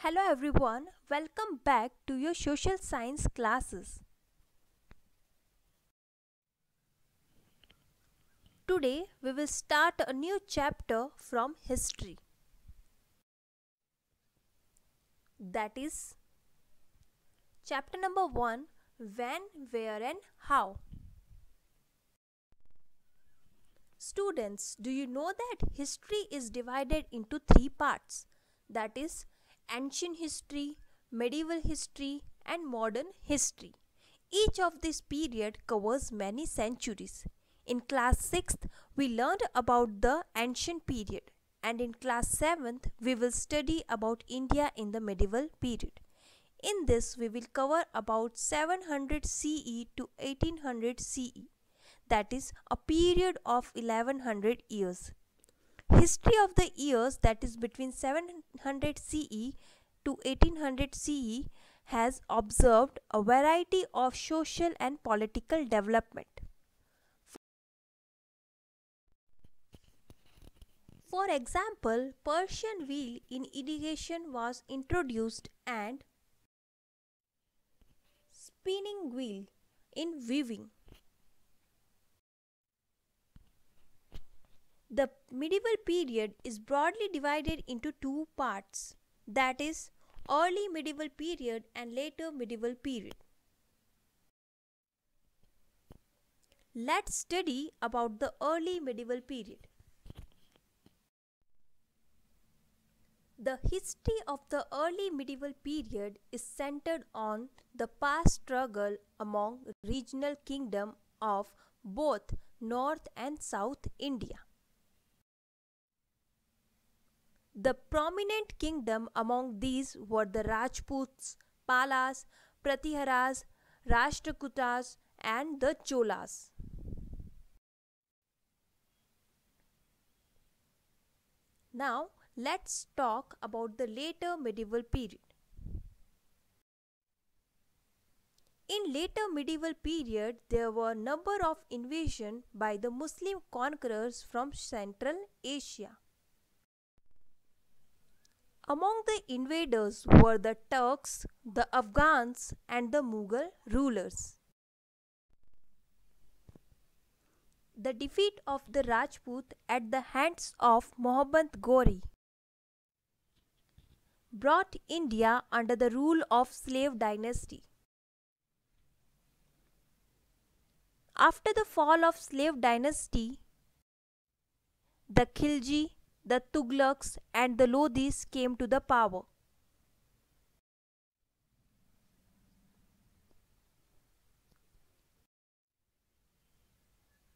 Hello everyone, welcome back to your social science classes. Today we will start a new chapter from history. That is chapter number 1, when, where and how. Students, do you know that history is divided into three parts? That is ancient history, medieval history and modern history. Each of this period covers many centuries. In class 6th, we learned about the ancient period, and in class 7th, we will study about India in the medieval period. In this, we will cover about 700 CE to 1800 CE, that is a period of 1100 years. History of the years, that is between 700 CE to 1800 CE, has observed a variety of social and political development. For example, Persian wheel in irrigation was introduced and spinning wheel in weaving. The medieval period is broadly divided into two parts, that is early medieval period and later medieval period. Let's study about the early medieval period. The history of the early medieval period is centered on the past struggle among regional kingdoms of both North and South India. The prominent kingdom among these were the Rajputs, Palas, Pratiharas, Rashtrakutas and the Cholas. Now let's talk about the later medieval period. In later medieval period, there were a number of invasions by the Muslim conquerors from Central Asia. Among the invaders were the Turks, the Afghans and the Mughal rulers. The defeat of the Rajput at the hands of Muhammad Ghori brought India under the rule of slave dynasty. After the fall of slave dynasty, the Khilji, the Tughlaqs and the Lodhis came to the power.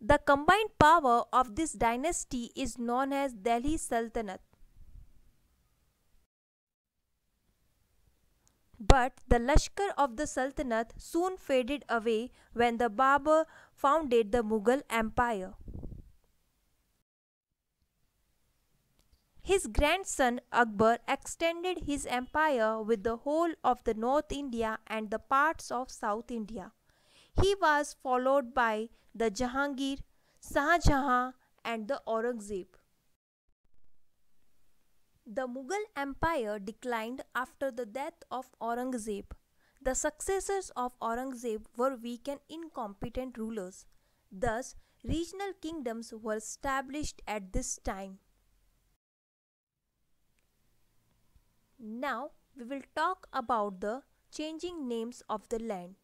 The combined power of this dynasty is known as Delhi Sultanate. But the Lashkar of the Sultanate soon faded away when the Babur founded the Mughal Empire. His grandson Akbar extended his empire with the whole of the North India and the parts of South India. He was followed by the Jahangir, Shah Jahan and the Aurangzeb. The Mughal Empire declined after the death of Aurangzeb. The successors of Aurangzeb were weak and incompetent rulers. Thus, regional kingdoms were established at this time. Now, we will talk about the changing names of the land.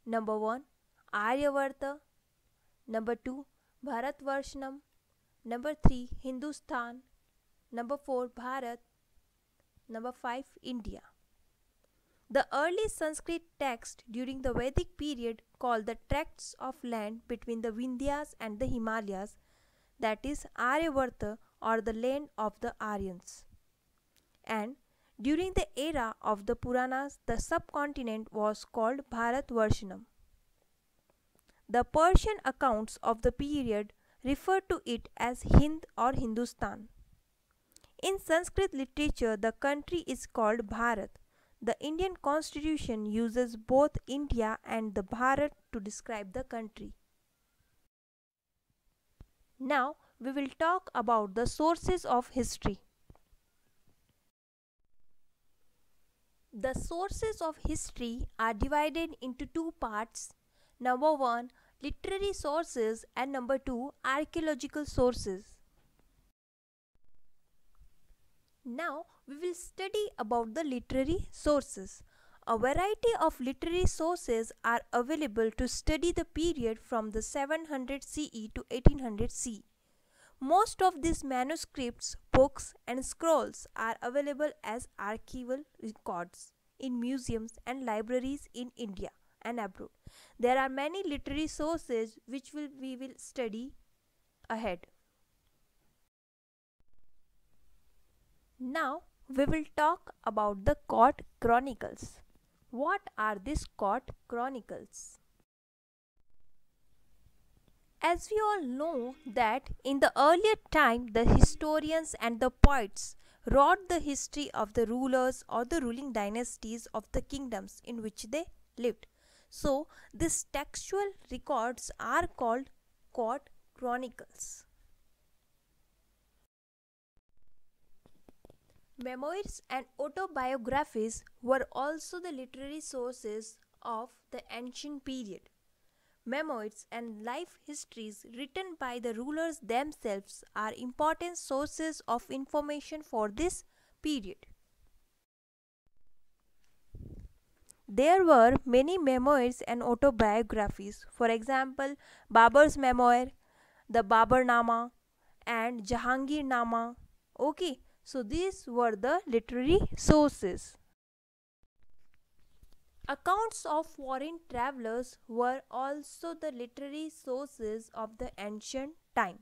Number 1, Aryavarta. Number 2, Bharatvarshnam. Number 3, Hindustan. Number 4, Bharat. Number 5, India. The early Sanskrit text during the Vedic period called the tracts of land between the Vindhyas and the Himalayas, that is Aryavarta or the land of the Aryans. And during the era of the Puranas, the subcontinent was called Bharatvarshanam. The Persian accounts of the period refer to it as Hind or Hindustan. In Sanskrit literature, the country is called Bharat. The Indian constitution uses both India and the Bharat to describe the country. Now, we will talk about the sources of history. The sources of history are divided into two parts. Number 1, literary sources, and number 2, archaeological sources. Now we will study about the literary sources. A variety of literary sources are available to study the period from the 700 CE to 1800 CE. Most of these manuscripts, books, and scrolls are available as archival records in museums and libraries in India and abroad. There are many literary sources which we will study ahead. Now we will talk about the court chronicles. What are these court chronicles? As we all know that in the earlier time the historians and the poets wrote the history of the rulers or the ruling dynasties of the kingdoms in which they lived. So these textual records are called court chronicles. Memoirs and autobiographies were also the literary sources of the ancient period. Memoirs and life histories written by the rulers themselves are important sources of information for this period. There were many memoirs and autobiographies. For example, Babur's memoir, the Baburnama, and Jahangirnama. Okay, so these were the literary sources. Accounts of foreign travelers were also the literary sources of the ancient time.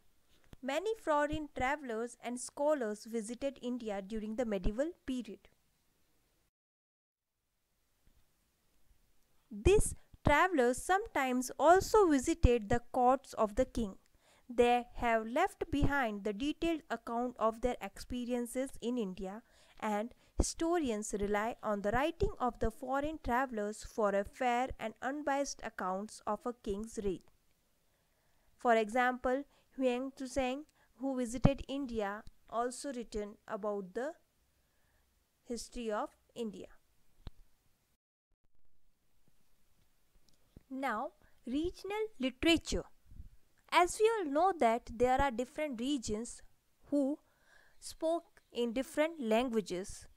Many foreign travelers and scholars visited India during the medieval period. These travelers sometimes also visited the courts of the king. They have left behind the detailed account of their experiences in India, and historians rely on the writing of the foreign travelers for a fair and unbiased accounts of a king's reign. For example, Huang Tuzheng, who visited India, also written about the history of India. Now, regional literature. As we all know that there are different regions who spoke in different languages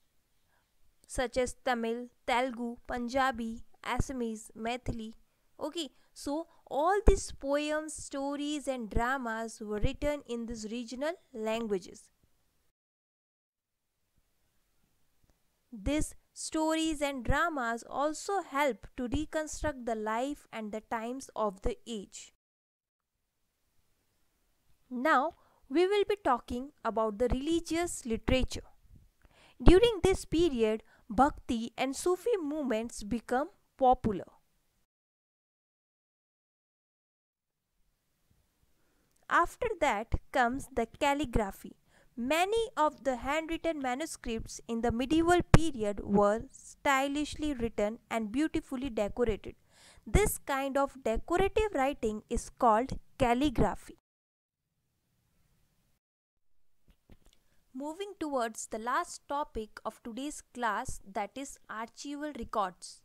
such as Tamil, Telugu, Punjabi, Assamese, Maithili. Okay, so all these poems, stories and dramas were written in these regional languages. These stories and dramas also help to reconstruct the life and the times of the age. Now, we will be talking about the religious literature. During this period, Bhakti and Sufi movements become popular. After that comes the calligraphy. Many of the handwritten manuscripts in the medieval period were stylishly written and beautifully decorated. This kind of decorative writing is called calligraphy. Moving towards the last topic of today's class, that is archival records.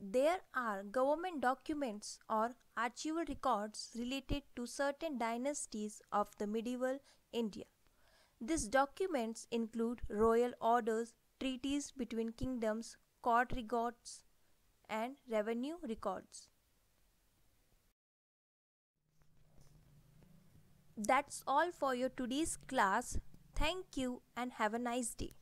There are government documents or archival records related to certain dynasties of the medieval India. These documents include royal orders, treaties between kingdoms, court records, and revenue records. That's all for your today's class. Thank you and have a nice day.